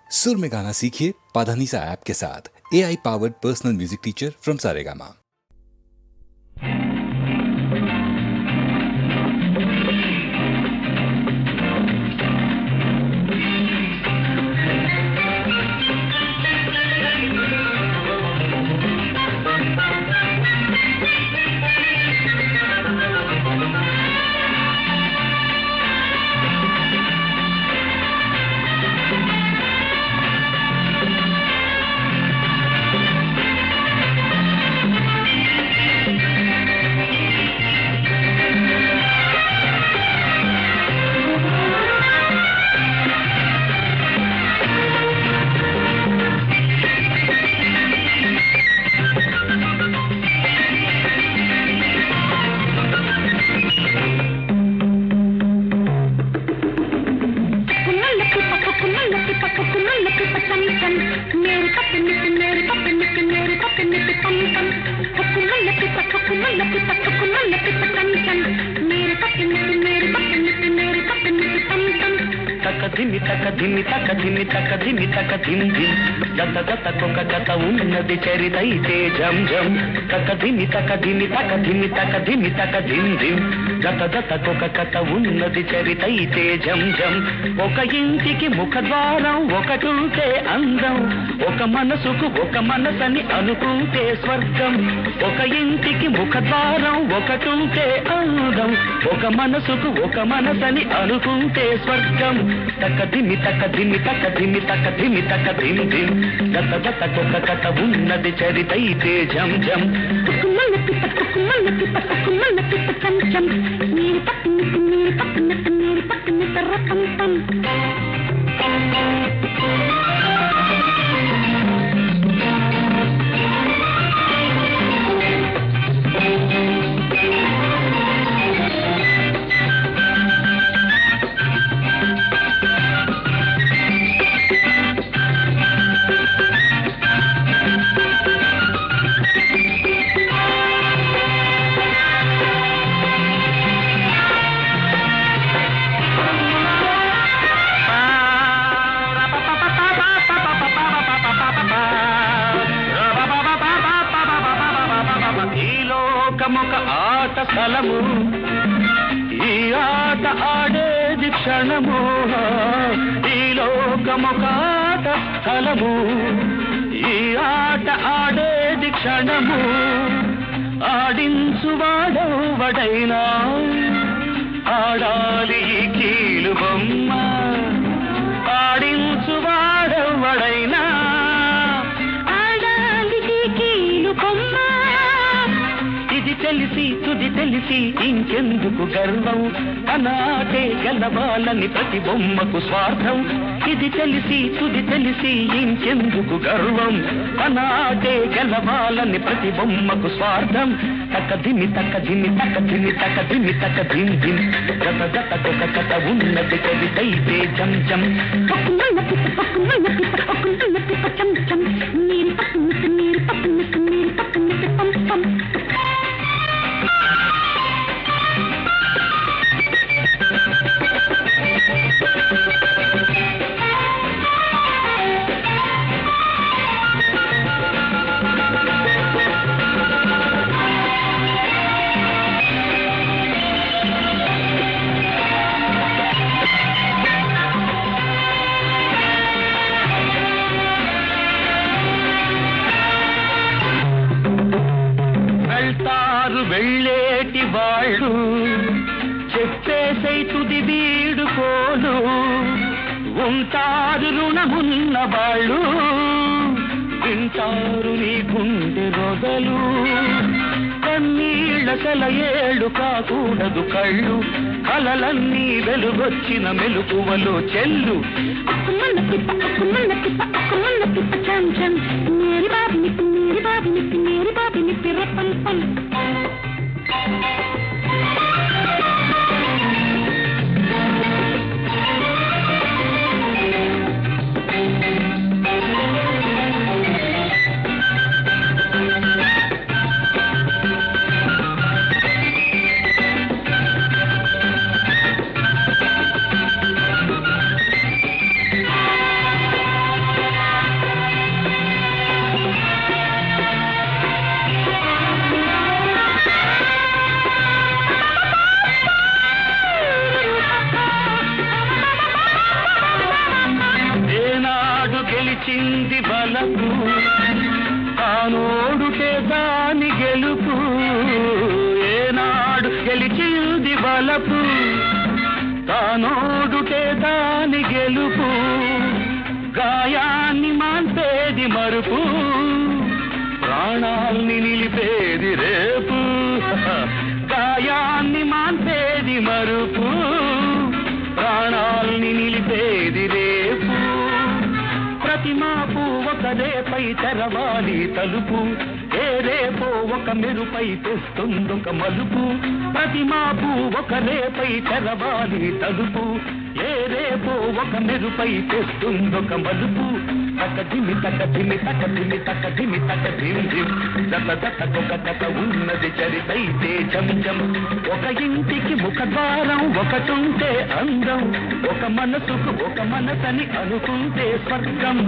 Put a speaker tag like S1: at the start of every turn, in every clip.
S1: सुर में गाना सीखिए पाधानीसा ऐप के साथ। AI powered personal music teacher from Saregama.
S2: కథ ఉన్నది చరితైతే జం జం తకధిమి తకధిమి తకధిమి తకధిమి తకధిం ధిం గత గతకొక కథ ఉన్నది చరితైతే జం జం ఒక ఇంటికి ముఖద్వారం ఒకటుంటే అందం ఒక మనసుకు ఒక మనసని అనుకుంటే స్వర్గం ఒక ఇంటికి ముఖద్వారం ఒకటుంటే అందం ఒక మనసుకు ఒక మనసని అనుకుంటే స్వర్గం తకధిమి తకధిమి తకధిమి తకధిమి తకధిం ధిం గత గతకొక కథ ఉన్నది చరితైతే జం జం ఒక ఆట స్థలము ఈ ఆట ఆడేది క్షణము ఈ లోకమొక ఆట స్థలము ఈ ఆట ఆడేది క్షణము ఆడించువాడెవడైనా ఆడాలి ఈ కీలు బొమ్మ ఆడించువాడెవడైనా ఆడాలి ఈ కీలు బొమ్మ ఇది తెలిసి తుది తెలిసి ఇంకెందుకు గర్వం అనాటే గెలవాలని ప్రతి బొమ్మకు స్వార్థం ఇది తెలిసి తుది తెలిసి ఇంకెందుకు గర్వం అనాటే గెలవాలని ప్రతి బొమ్మకు స్వార్థం తకధిమి తకధిమి తకధిమి తకధిమి తకధిం ధిం గత గతకొక కథ ఉన్నది చరితైతే జం జం వెళ్ళేటి వాళ్ళు చెప్పేసై తుది వీడుకోలు ఉంటారు రుణమున్న వాళ్ళు వింటారు నీ గుండె రొదలు కన్నీళ్ల సెలయేళ్ళు కాకూడదు కళ్ళు కలలన్నీ వెలుగొచ్చిన మెలుకువలో చెల్లు గెలిచింది బలపు తానోడుటే దాని గెలుపు ఏనాడు గెలిచింది బలపు తానోడుటే దాని గెలుపు గాయాన్ని మాన్పేది మరుపు ప్రాణాల్ని నిలిపేది రేపు గాయాన్ని మాన్పేది మరుపు ప్రాణాల్ని నిలిపేది రేపు ప్రతి మాపు ఒక రేపై తెరవాలి తలుపు ఏ రేపో ఒక మెరుపై తెస్తుందొక మలుపు ప్రతి మాపు ఒక రేపై తెరవాలి తలుపు ఏ రేపో ఒక మెరుపై తెస్తుందొక మలుపు తక ధిమి తక ధిమి తక ధిమి తక ధిమి తక ధిమ్ ధిమ్ జత జతకొక కథ ఉన్నది చరితైతే జం జం ఒక ఇంటికి ముఖద్వారం ఒకటుంటే అందం ఒక మనసుకు ఒక మనసని అనుకుంటే స్వర్గం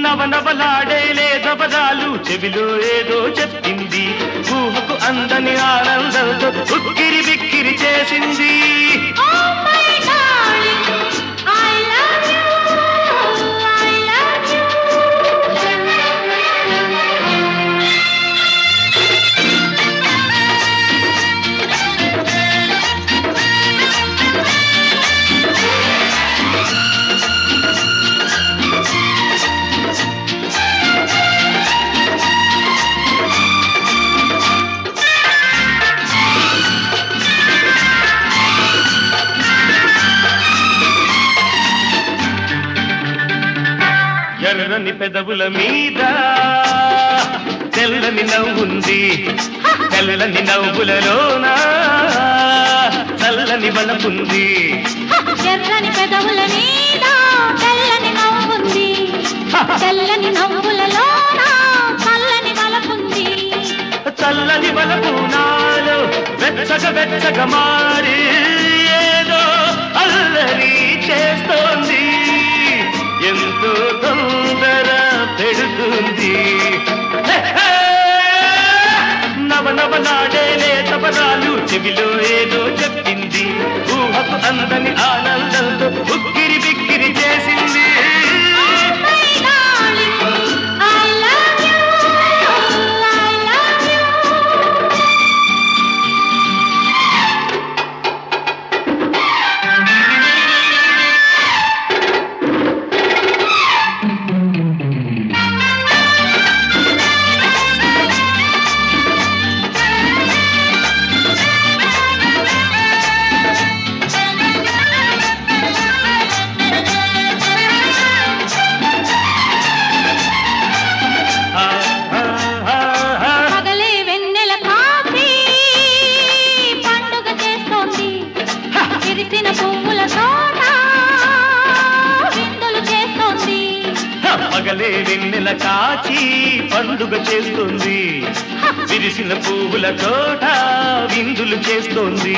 S2: నవనవలాడేలే జబరాలు చెవిలో ఏదో చెప్పింది ఊహకు అందని ఆనందంతో ఉక్కిరి బిక్కిరి చేసింది ఎర్రని పెదవుల మీద తెల్లని నవ్వుంది తెల్లని నవ్వులలోన చల్లని బలపుంది
S3: ఎర్రని పెదవుల మీద తెల్లని నవ్వుంది తెల్లని నవ్వులలోన చల్లని బలపుంది
S2: చల్లని బలపు నాలో వెచ్చగా మారి ఏదో అల్లరి చేస్తోంది ఎంతో తొందర పెడుతుంది నవనవలాడేలే తపరాలు చెవిలో ఏదో చెప్పింది ఊహకు అందని ఆనందంతో ఉక్కిరి బిక్కిరి చేసింది పగలే వెన్నెల కాచి పండుగ చేస్తుంది విరిసిన పువ్వుల తోట విందులు చేస్తుంది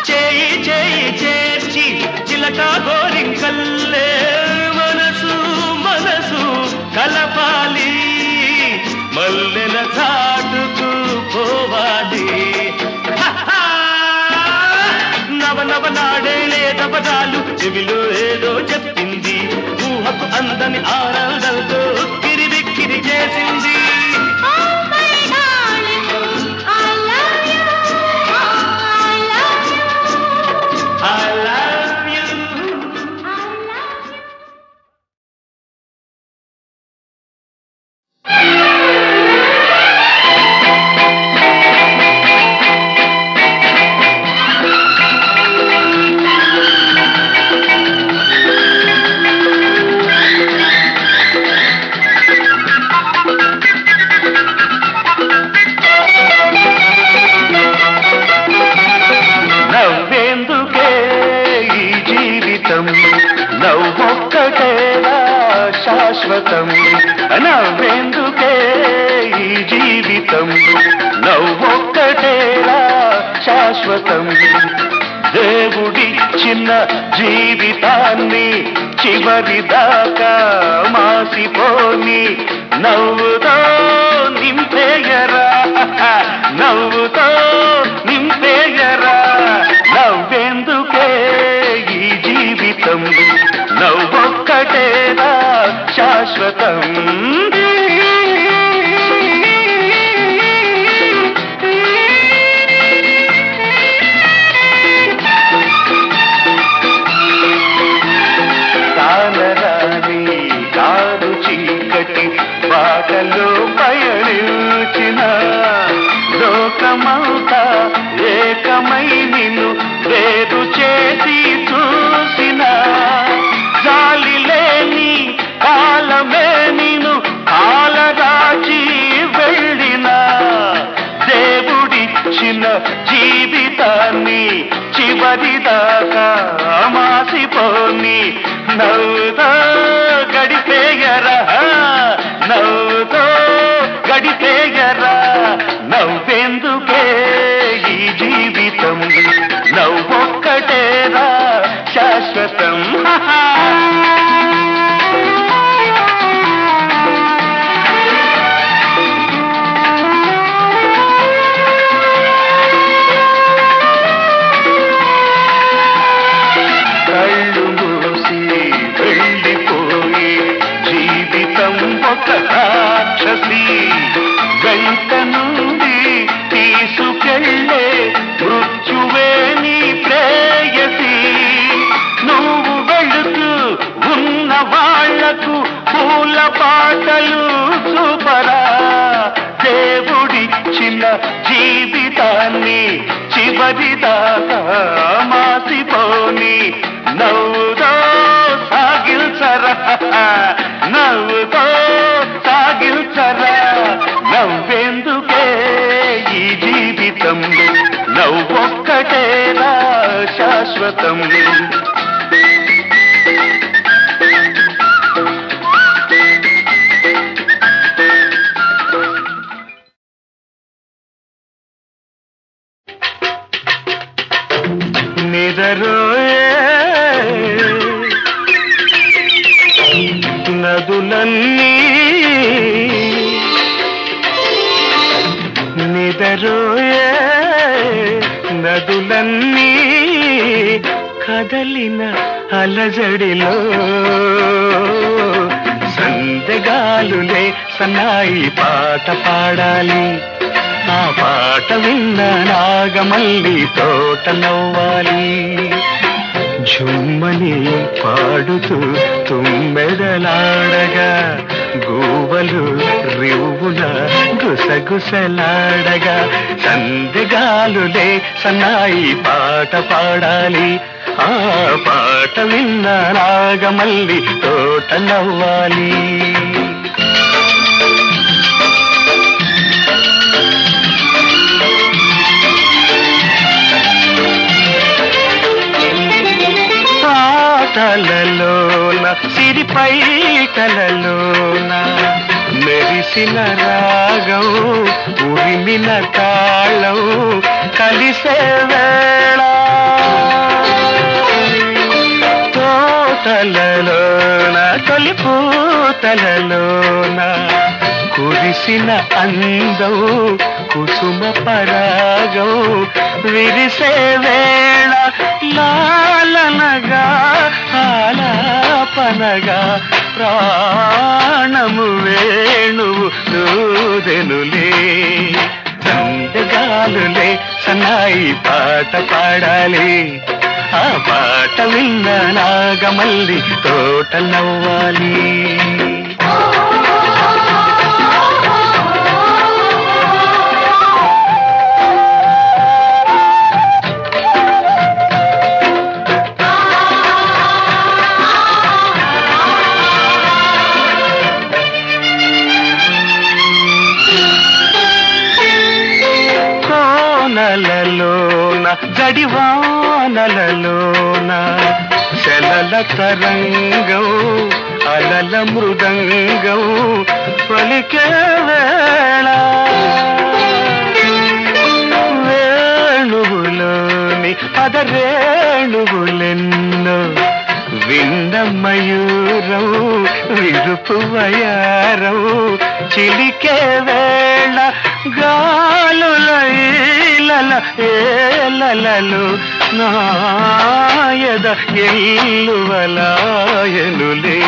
S2: చేయి చేయి చేర్చి చిలక గోరింకల్లే మనసు మనసు కలపాలి మల్లెల చాటుకు పోవాలి నవనవలాడేలే దబదాలు చెవిలో ఏదో చెప్పింది ఊహకు అందని ఆనందంతో ఉక్కిరి బిక్కిరి చేసింది I love you. శాశ్వతం దేవుడిచ్చిన జీవితాన్ని చివరిదాకా మాసిపోని నవ్వుతో నింపేయరా నవ్వుతో నింపేయరా నవ్వెందుకే ఈ జీవితం నవ్వొక్కటేరా శాశ్వతం కానరాని కారు చీకటి బాటలో పయనించిన లోకమంతా ఏకమై నిన్ను వేరు చేసి చూసిన గాలి లేని కాలమే నిన్ను కాలరాచి వెళ్ళిన దేవుడిచ్చిన జీవితాన్ని చివరిదాకా మాసిపోని నవ్వుతో గడిపేయరా నవ్వుతో గడిపేయరా నవ్వెందుకే ఈ జీవితం నవ్వొక్కటేరా శాశ్వతం కళ్ళు మూసి వెళ్ళిపోయి జీవితం ఒక రాక్షసి వెంట నుండి తీసుకెళ్ళే మృత్యువే నీ ప్రేయసి నువ్వు వెళుతూ ఉన్న వాళ్లకు పూల పాటలు చూపరా దేవుడిచ్చిన జీవితాన్ని చివరిదాకా మాసిపోని నవ్వుతో సాగిల్చరా నవ్వుతో సాగిల్చరా నవ్వెందుకే ఈ జీవితం నవ్వొక్కటేరా శాశ్వతం నిదరోయే నదులన్నీ నిదరోయే నదులన్నీ కదలిన అలజడిలో సందెగాలులే సన్నాయి పాట పాడాలి ఆ పాట విన్న నాగమల్లి తోట నవ్వాలి ఝుమ్మని పాడుతూ తుమ్మెదలాడగా గూవలు రివ్వున గుసగుసలాడగా సందెగాలులే సన్నాయి పాట పాడాలి ఆ పాట విన్న నాగమల్లి తోట నవ్వాలి పాటలలోన సిరిపై కలలోన మెరిసిన రాగం ఉరిమిన తాళం కలిసే వేళ తోటలలోన తొలి పూతలలోన కురిసిన అందం కుసుమ పరాగం విరిసే వేళ లాలనగా ఆలాపనగా ప్రాణము వేణువు నూదెనులే సందగాలులే సన్నాయి పాట పాడాలి ఆ పాట విన్న నాగమల్లి తోట నవ్వాలి కోనలలోన జడివానలలోన శలల తరంగం అలల మృదంగం పలికే వేళ వేణువులో పదరేణువులెన్నో విన్న మయూరం విరుపు వయారం చిలికే వేళ గాలుల ఈలల ఏలలలు నాయద ఎల్లువలాయనులే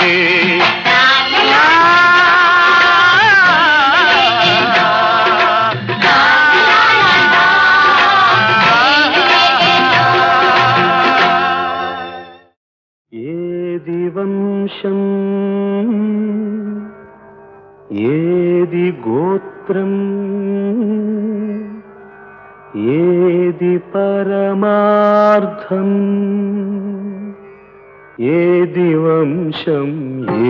S2: ఏది వంశం ఏది గోత్రం ఏది పరమార్థం ఏది వంశం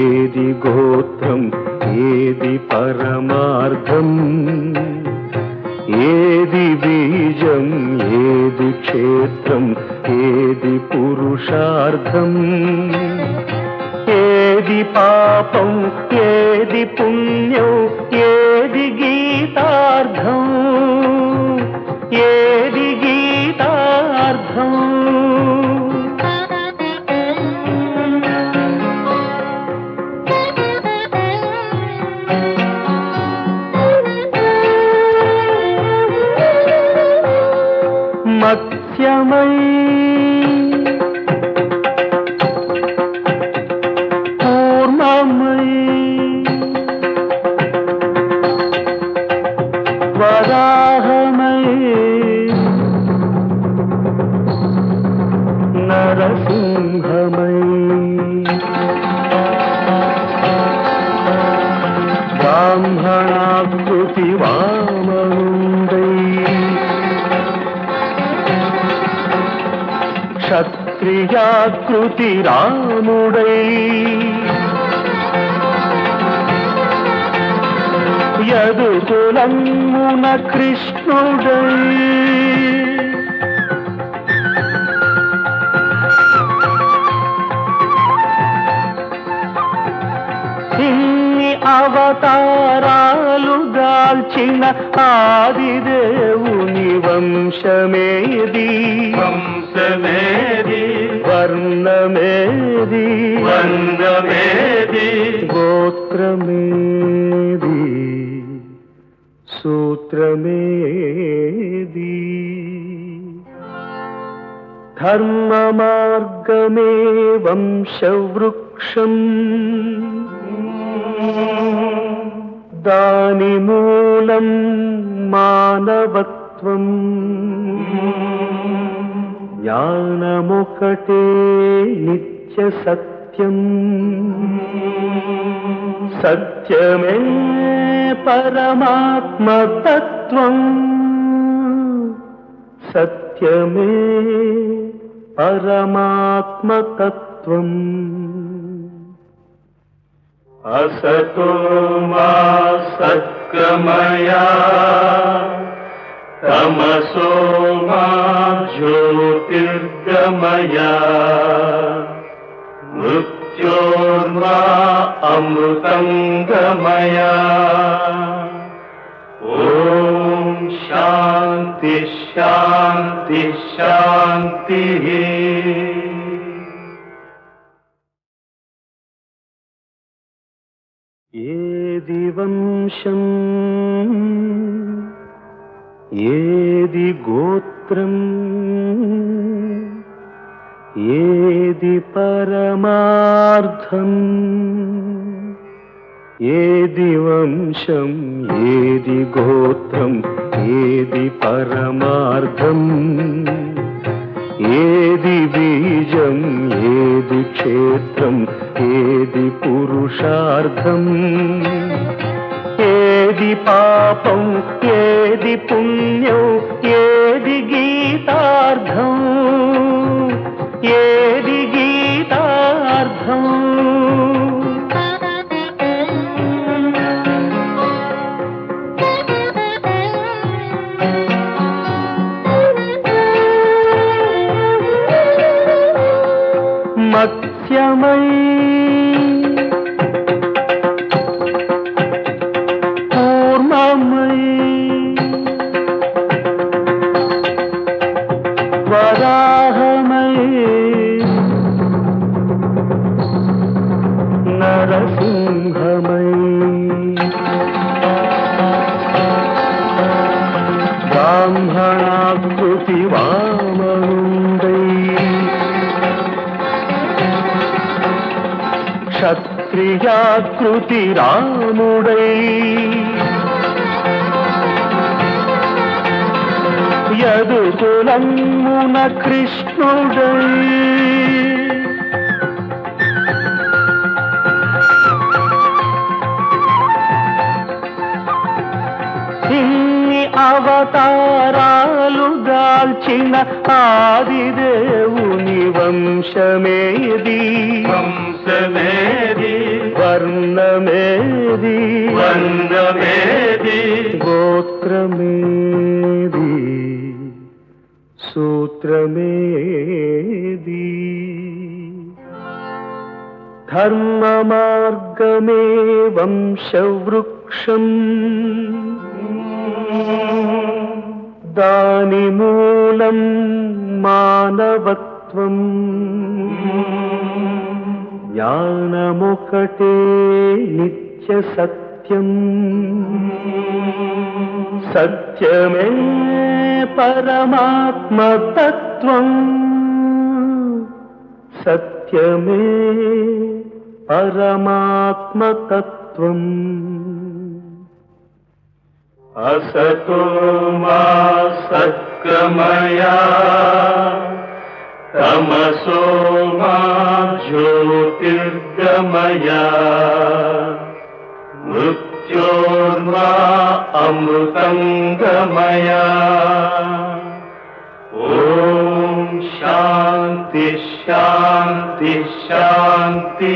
S2: ఏది గోత్రం ఏది పరమార్థం ఏది బీజం ఏది క్షేత్రం ఏది పురుషార్థం ఏది పాపం ఏది పుణ్యం ఏది గీతార్థం ఏది గీతార్థం మత్స్యమై పూర్ణమై వరాహమై నరసింహమై బ్రాహ్మణాకృతి వామనుండై క్షత్రియాకృతి రాముడై యదుకులమున కృష్ణుడై ఇన్ని అవతారాలు దాల్చిన ఆదిదేవుని వంశమేది వంశమేది వర్ణమేది వర్ణమేది గోత్రమేది సూత్రమేది ధర్మ మార్గమే వంశవృక్షం దాని మూలం మానవత్వం జ్ఞానమొకటే నిత్య సత్యం సత్యమే పరమాత్మతత్వం సత్యమే పరమాత్మతత్వం అసతో మా సత్కమయ తమసో మా జ్యోతిర్గమయ మృత్యోర్మా అమృతంగమయ ఓం శాంతి శాంతి శాంతి ఏది వంశం ఏది గోత్రం ఏది పరమార్థం ఏది వంశం ఏది గోత్రం ఏది పరమార్థం ఏది బీజం ఏది క్షేత్రం ఏది పురుషార్థం ఏది పాపం ఏది పుణ్యం ఏది గీతార్థం ఏది గీతార్థం మత్స్యమై పూర్ణమై వరాహమై నరసింహమై బ్రాహ్మణాకృతి వామనుండై క్షత్రియాకృతి రాముడై యదుకులమున కృష్ణుడై ఇన్ని అవతారాలు దాల్చిన ఆదిదేవుని వంశమేది వర్ణమేది గోత్రమేది సూత్రమేది ధర్మ మార్గమే వంశవృక్షం దాని మూలం మానవత్వం జ్ఞానమొకటే నిత్య సత్యం సత్యమే పరమాత్మతత్వం సత్యమే పరమాత్మతత్వం అసతో మా సత్కమయ తమసో మా జ్యోతిర్గమయ మృత్యోర్మా అమృతంగమయ ఓం శాంతి శాంతి శాంతి